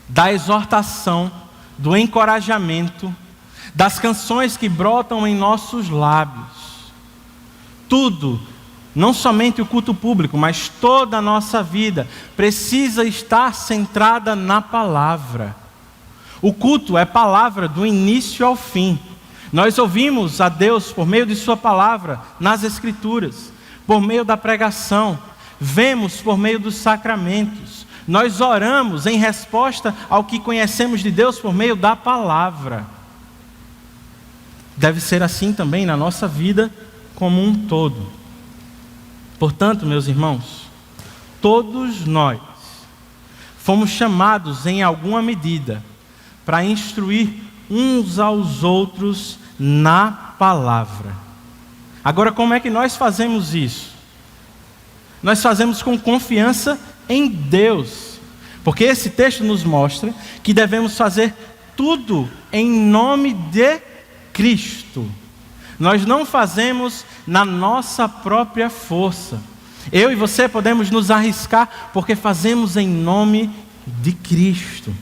da exortação, do encorajamento, das canções que brotam em nossos lábios. Tudo, não somente o culto público, mas toda a nossa vida precisa estar centrada na palavra. O culto é palavra do início ao fim. Nós ouvimos a Deus por meio de sua palavra nas Escrituras, por meio da pregação, vemos por meio dos sacramentos. Nós oramos em resposta ao que conhecemos de Deus por meio da palavra. Deve ser assim também na nossa vida como um todo. Portanto, meus irmãos, todos nós fomos chamados em alguma medida para instruir uns aos outros na palavra. Agora, como é que nós fazemos isso? Nós fazemos com confiança em Deus, porque esse texto nos mostra que devemos fazer tudo em nome de Cristo. Nós não fazemos na nossa própria força. Eu e você podemos nos arriscar porque fazemos em nome de Cristo.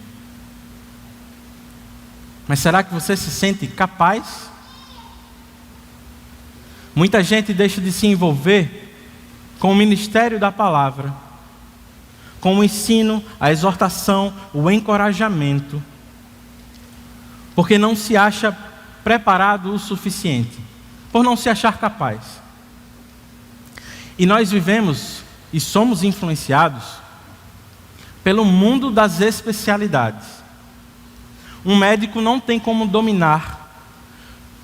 Mas será que você se sente capaz? Muita gente deixa de se envolver com o ministério da palavra, com o ensino, a exortação, o encorajamento, porque não se acha preparado o suficiente, por não se achar capaz. E nós vivemos e somos influenciados pelo mundo das especialidades. Um médico não tem como dominar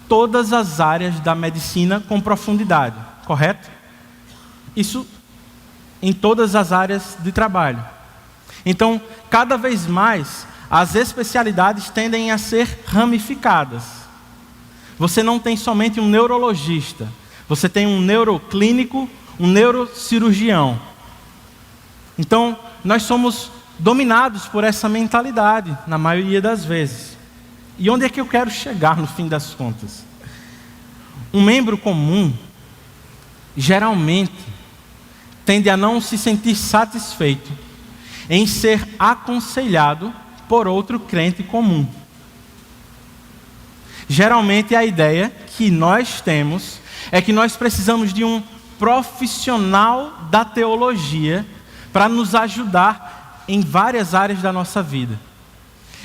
todas as áreas da medicina com profundidade, correto? Isso em todas as áreas de trabalho. Então, cada vez mais, as especialidades tendem a ser ramificadas. Você não tem somente um neurologista, você tem um neuroclínico, um neurocirurgião. Então, nós somos dominados por essa mentalidade, na maioria das vezes. E onde é que eu quero chegar no fim das contas? Um membro comum, geralmente, tende a não se sentir satisfeito em ser aconselhado por outro crente comum. Geralmente a ideia que nós temos é que nós precisamos de um profissional da teologia para nos ajudar em várias áreas da nossa vida.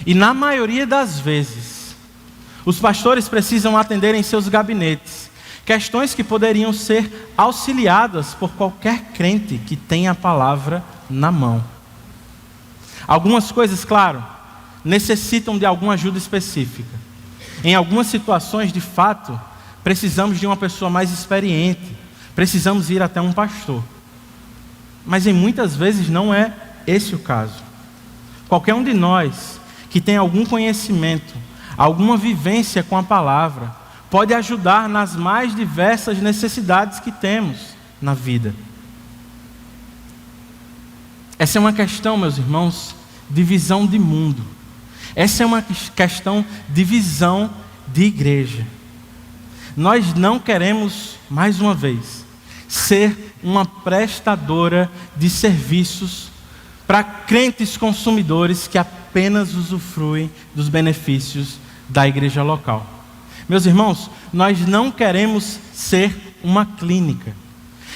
E na maioria das vezes, os pastores precisam atender em seus gabinetes questões que poderiam ser auxiliadas por qualquer crente que tenha a palavra na mão. Algumas coisas, claro, necessitam de alguma ajuda específica. Em algumas situações, de fato, precisamos de uma pessoa mais experiente, precisamos ir até um pastor. Mas em muitas vezes não é esse o caso. Qualquer um de nós que tem algum conhecimento, alguma vivência com a palavra, pode ajudar nas mais diversas necessidades que temos na vida. Essa é uma questão, meus irmãos, de visão de mundo. Essa é uma questão de visão de igreja. Nós não queremos, mais uma vez, ser uma prestadora de serviços para crentes consumidores que apenas usufruem dos benefícios da igreja local. Meus irmãos, nós não queremos ser uma clínica.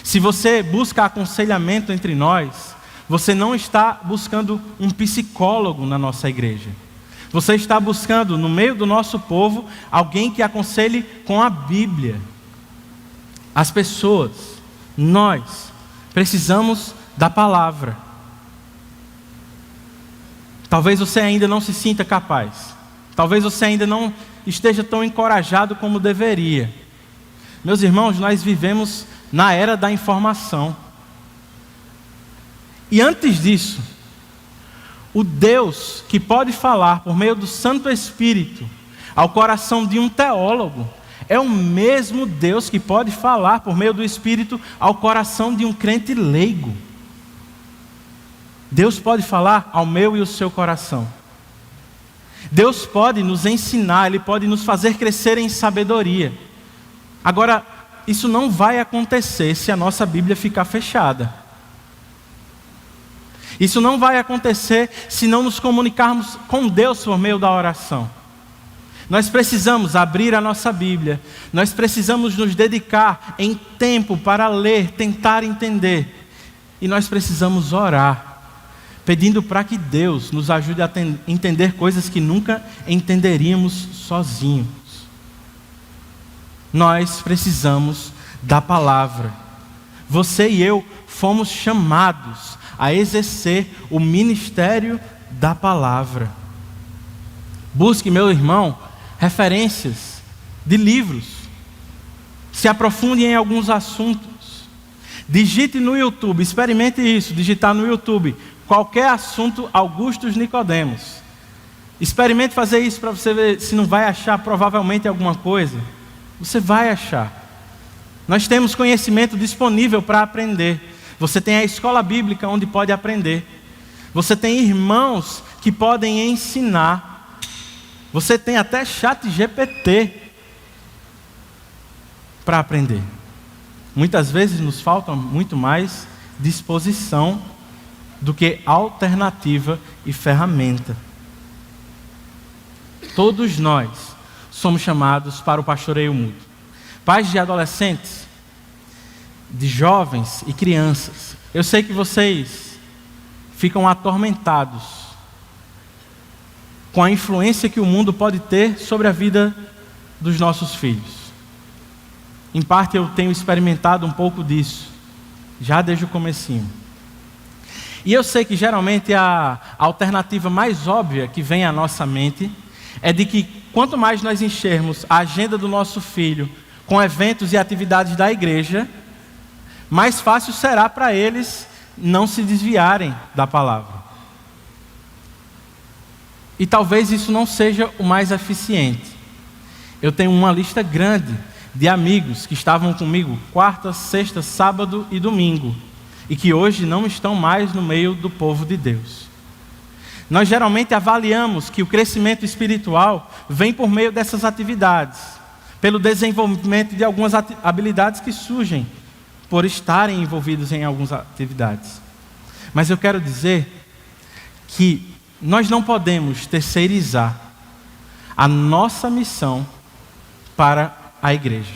Se você busca aconselhamento entre nós, você não está buscando um psicólogo na nossa igreja. Você está buscando, no meio do nosso povo, alguém que aconselhe com a Bíblia. As pessoas, nós, precisamos da palavra. Talvez você ainda não se sinta capaz. Talvez você ainda não esteja tão encorajado como deveria. Meus irmãos, nós vivemos na era da informação. E antes disso, o Deus que pode falar por meio do Santo Espírito ao coração de um teólogo é o mesmo Deus que pode falar por meio do Espírito ao coração de um crente leigo. Deus pode falar ao meu e ao seu coração. Deus pode nos ensinar, Ele pode nos fazer crescer em sabedoria. Agora, isso não vai acontecer se a nossa Bíblia ficar fechada. Isso não vai acontecer se não nos comunicarmos com Deus por meio da oração. Nós precisamos abrir a nossa Bíblia, nós precisamos nos dedicar em tempo para ler, tentar entender. E nós precisamos orar, pedindo para que Deus nos ajude a entender coisas que nunca entenderíamos sozinhos. Nós precisamos da palavra. Você e eu fomos chamados a exercer o ministério da palavra. Busque, meu irmão, referências de livros. Se aprofunde em alguns assuntos. Digite no YouTube, experimente isso, digitar no YouTube qualquer assunto Augustus Nicodemos. Experimente fazer isso para você ver se não vai achar provavelmente alguma coisa. Você vai achar. Nós temos conhecimento disponível para aprender. Você tem a escola bíblica onde pode aprender. Você tem irmãos que podem ensinar. Você tem até ChatGPT para aprender. Muitas vezes nos falta muito mais disposição do que alternativa e ferramenta. Todos nós somos chamados para o pastoreio mútuo. Pais de adolescentes, de jovens e crianças, eu sei que vocês ficam atormentados com a influência que o mundo pode ter sobre a vida dos nossos filhos. Em parte eu tenho experimentado um pouco disso, já desde o comecinho. E eu sei que geralmente a alternativa mais óbvia que vem à nossa mente é de que quanto mais nós enchermos a agenda do nosso filho com eventos e atividades da igreja, mais fácil será para eles não se desviarem da palavra. E talvez isso não seja o mais eficiente. Eu tenho uma lista grande de amigos que estavam comigo quarta, sexta, sábado e domingo, e que hoje não estão mais no meio do povo de Deus. Nós geralmente avaliamos que o crescimento espiritual vem por meio dessas atividades, pelo desenvolvimento de algumas habilidades que surgem por estarem envolvidos em algumas atividades. Mas eu quero dizer que nós não podemos terceirizar a nossa missão para a igreja.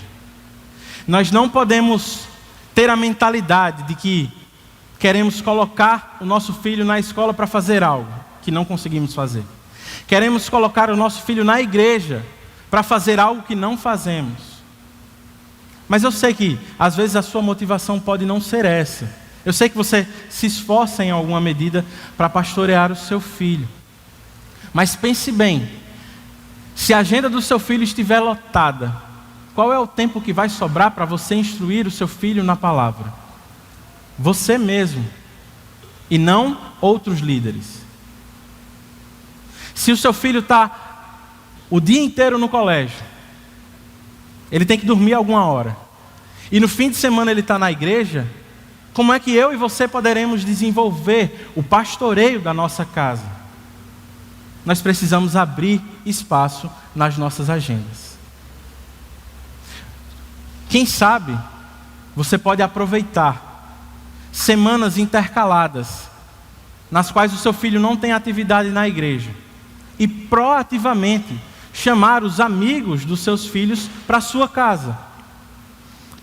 Nós não podemos ter a mentalidade de que queremos colocar o nosso filho na escola para fazer algo que não conseguimos fazer. Queremos colocar o nosso filho na igreja para fazer algo que não fazemos. Mas eu sei que às vezes a sua motivação pode não ser essa. Eu sei que você se esforça em alguma medida para pastorear o seu filho. Mas pense bem, se a agenda do seu filho estiver lotada, qual é o tempo que vai sobrar para você instruir o seu filho na palavra? Você mesmo, e não outros líderes. Se o seu filho está o dia inteiro no colégio, ele tem que dormir alguma hora, e no fim de semana ele está na igreja, como é que eu e você poderemos desenvolver o pastoreio da nossa casa? Nós precisamos abrir espaço nas nossas agendas. Quem sabe você pode aproveitar semanas intercaladas, nas quais o seu filho não tem atividade na igreja, e proativamente chamar os amigos dos seus filhos para a sua casa.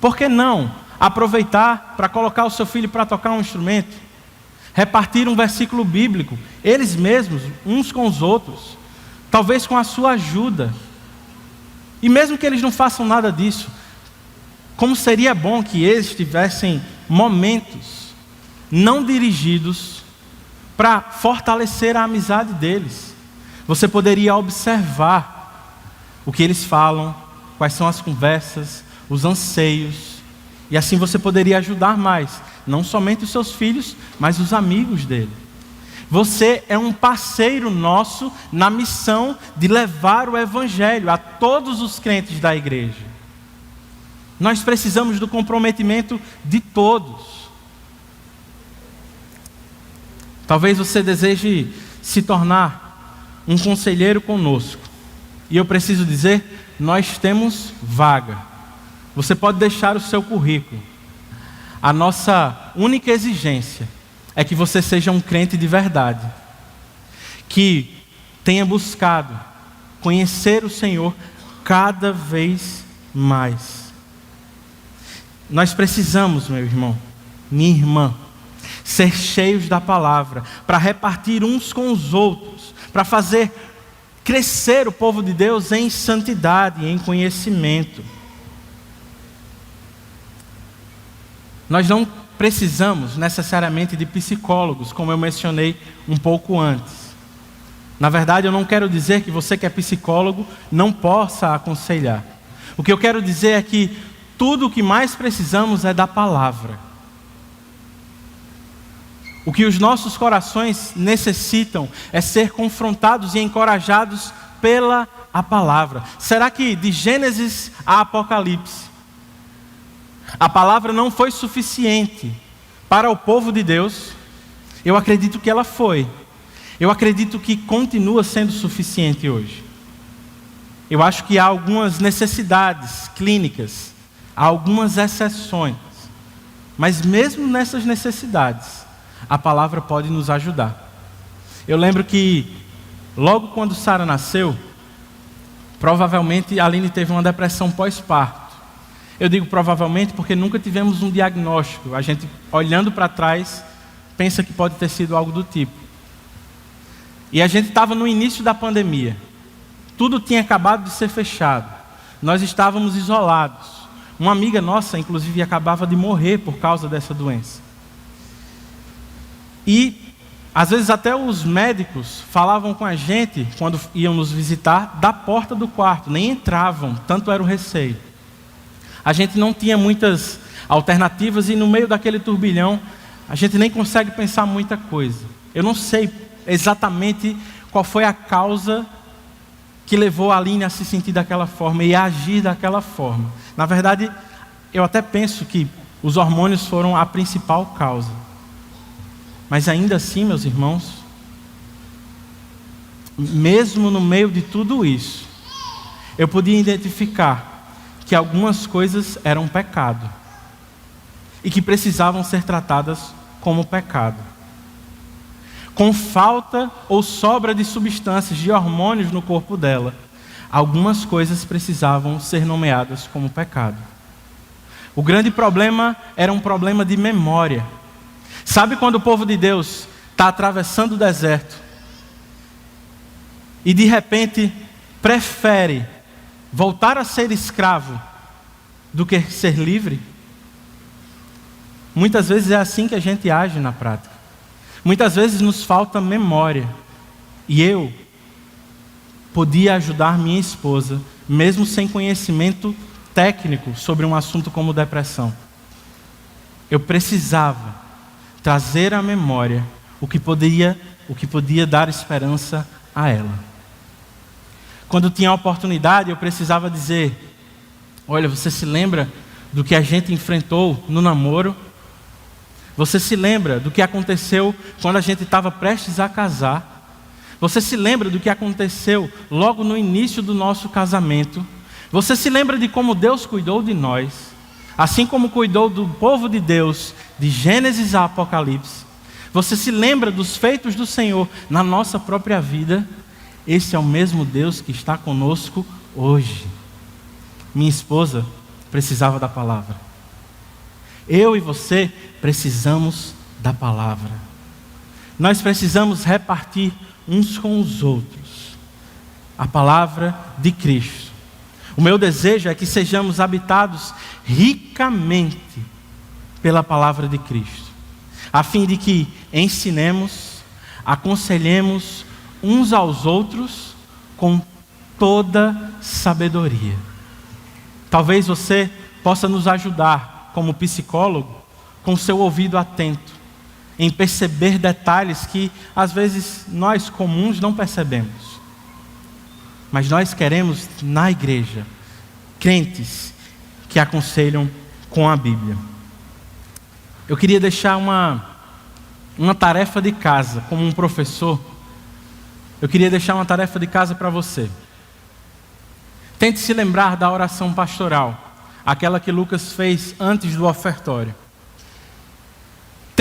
Por que não aproveitar para colocar o seu filho para tocar um instrumento, repartir um versículo bíblico, eles mesmos, uns com os outros, talvez com a sua ajuda. E mesmo que eles não façam nada disso, como seria bom que eles tivessem momentos não dirigidos para fortalecer a amizade deles. Você poderia observar o que eles falam, quais são as conversas, os anseios, e assim você poderia ajudar mais, não somente os seus filhos, mas os amigos dele. Você é um parceiro nosso na missão de levar o evangelho a todos os crentes da igreja. Nós precisamos do comprometimento de todos. Talvez você deseje se tornar um conselheiro conosco. E eu preciso dizer, nós temos vaga. Você pode deixar o seu currículo. A nossa única exigência é que você seja um crente de verdade, que tenha buscado conhecer o Senhor cada vez mais. Nós precisamos, meu irmão, minha irmã, ser cheios da palavra, para repartir uns com os outros, para fazer crescer o povo de Deus em santidade, em conhecimento. Nós não precisamos necessariamente de psicólogos, como eu mencionei um pouco antes. Na verdade, eu não quero dizer que você que é psicólogo não possa aconselhar. O que eu quero dizer é que tudo o que mais precisamos é da palavra. O que os nossos corações necessitam é ser confrontados e encorajados pela a palavra. Será que de Gênesis a Apocalipse, a palavra não foi suficiente para o povo de Deus? Eu acredito que ela foi. Eu acredito que continua sendo suficiente hoje. Eu acho que há algumas necessidades clínicas, há algumas exceções. Mas mesmo nessas necessidades, a palavra pode nos ajudar. Eu lembro que logo quando Sara nasceu, provavelmente a Aline teve uma depressão pós-parto. Eu digo provavelmente porque nunca tivemos um diagnóstico. A gente, olhando para trás, pensa que pode ter sido algo do tipo. E a gente estava no início da pandemia. Tudo tinha acabado de ser fechado. Nós estávamos isolados. Uma amiga nossa, inclusive, acabava de morrer por causa dessa doença. E, às vezes, até os médicos falavam com a gente, quando iam nos visitar, da porta do quarto. Nem entravam, tanto era o receio. A gente não tinha muitas alternativas e no meio daquele turbilhão, a gente nem consegue pensar muita coisa. Eu não sei exatamente qual foi a causa que levou a Aline a se sentir daquela forma e a agir daquela forma. Na verdade, eu até penso que os hormônios foram a principal causa. Mas ainda assim, meus irmãos, mesmo no meio de tudo isso, eu podia identificar que algumas coisas eram pecado e que precisavam ser tratadas como pecado. Com falta ou sobra de substâncias, de hormônios no corpo dela, algumas coisas precisavam ser nomeadas como pecado. O grande problema era um problema de memória. Sabe quando o povo de Deus está atravessando o deserto e de repente prefere voltar a ser escravo do que ser livre? Muitas vezes é assim que a gente age na prática. Muitas vezes nos falta memória. E eu podia ajudar minha esposa, mesmo sem conhecimento técnico sobre um assunto como depressão. Eu precisava trazer à memória o que podia dar esperança a ela. Quando tinha a oportunidade, eu precisava dizer: olha, você se lembra do que a gente enfrentou no namoro? Você se lembra do que aconteceu quando a gente estava prestes a casar? Você se lembra do que aconteceu logo no início do nosso casamento? Você se lembra de como Deus cuidou de nós? Assim como cuidou do povo de Deus, de Gênesis a Apocalipse. Você se lembra dos feitos do Senhor na nossa própria vida? Esse é o mesmo Deus que está conosco hoje. Minha esposa precisava da palavra. Eu e você precisamos da palavra. Nós precisamos repartir uns com os outros a palavra de Cristo. O meu desejo é que sejamos habitados ricamente pela palavra de Cristo, a fim de que ensinemos, aconselhemos uns aos outros com toda sabedoria. Talvez você possa nos ajudar como psicólogo, com seu ouvido atento, em perceber detalhes que às vezes nós comuns não percebemos. Mas nós queremos na igreja crentes que aconselham com a Bíblia. Eu queria deixar uma tarefa de casa, como um professor. Eu queria deixar uma tarefa de casa para você. Tente se lembrar da oração pastoral, aquela que Lucas fez antes do ofertório.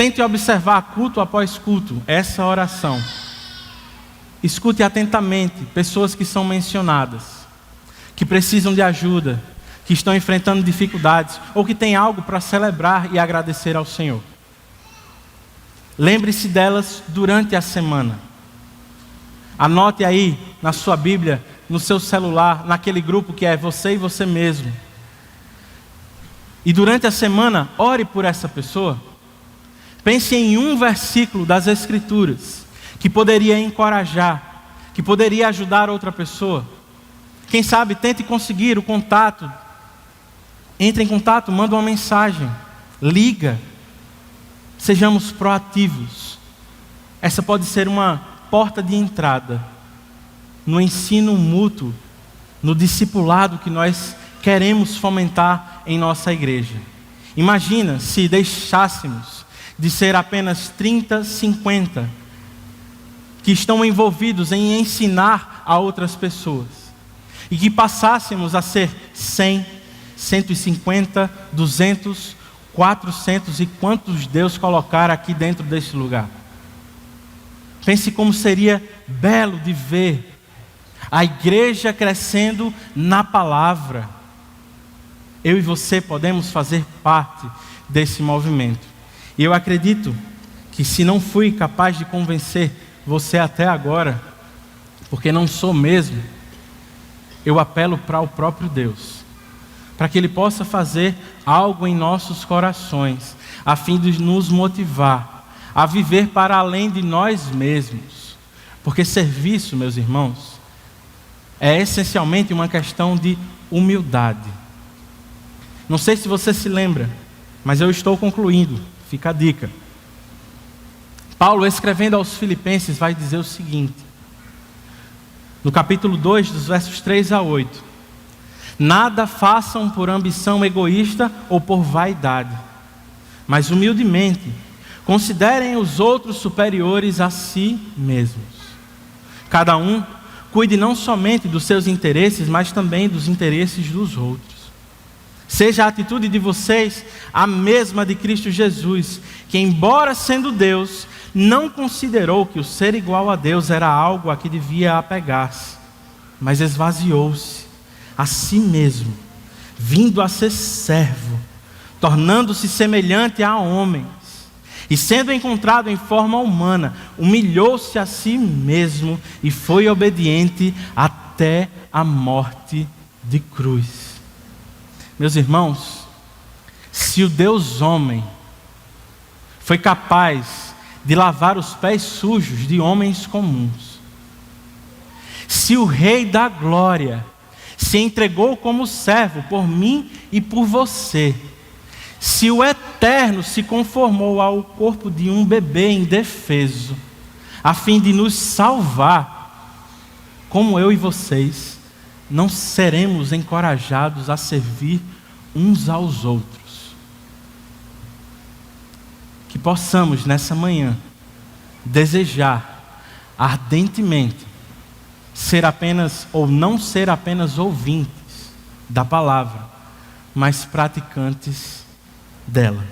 Tente observar culto após culto essa oração. Escute atentamente pessoas que são mencionadas, que precisam de ajuda, que estão enfrentando dificuldades ou que têm algo para celebrar e agradecer ao Senhor. Lembre-se delas durante a semana. Anote aí na sua Bíblia, no seu celular, naquele grupo que é você e você mesmo. E durante a semana, ore por essa pessoa. Pense em um versículo das Escrituras que poderia encorajar, que poderia ajudar outra pessoa. Quem sabe, tente conseguir o contato. Entre em contato, manda uma mensagem, liga. Sejamos proativos. Essa pode ser uma porta de entrada no ensino mútuo, no discipulado que nós queremos fomentar em nossa igreja. Imagina se deixássemos de ser apenas 30, 50 que estão envolvidos em ensinar a outras pessoas e que passássemos a ser 100, 150, 200, 400 e quantos Deus colocar aqui dentro deste lugar. Pense como seria belo de ver a igreja crescendo na palavra. Eu e você podemos fazer parte desse movimento. E eu acredito que se não fui capaz de convencer você até agora, porque não sou mesmo, eu apelo para o próprio Deus, para que Ele possa fazer algo em nossos corações, a fim de nos motivar a viver para além de nós mesmos. Porque serviço, meus irmãos, é essencialmente uma questão de humildade. Não sei se você se lembra, mas eu estou concluindo, fica a dica. Paulo, escrevendo aos Filipenses, vai dizer o seguinte, no capítulo 2, dos versos 3 a 8. Nada façam por ambição egoísta ou por vaidade, mas humildemente considerem os outros superiores a si mesmos. Cada um cuide não somente dos seus interesses, mas também dos interesses dos outros. Seja a atitude de vocês a mesma de Cristo Jesus, que embora sendo Deus, não considerou que o ser igual a Deus era algo a que devia apegar-se, mas esvaziou-se a si mesmo, vindo a ser servo, tornando-se semelhante a homens, e sendo encontrado em forma humana, humilhou-se a si mesmo e foi obediente até a morte de cruz. Meus irmãos, se o Deus homem foi capaz de lavar os pés sujos de homens comuns, se o Rei da Glória se entregou como servo por mim e por você, se o Eterno se conformou ao corpo de um bebê indefeso, a fim de nos salvar, como eu e vocês, não seremos encorajados a servir uns aos outros? Que possamos nessa manhã desejar ardentemente ser apenas ou não ser apenas ouvintes da palavra, mas praticantes dela.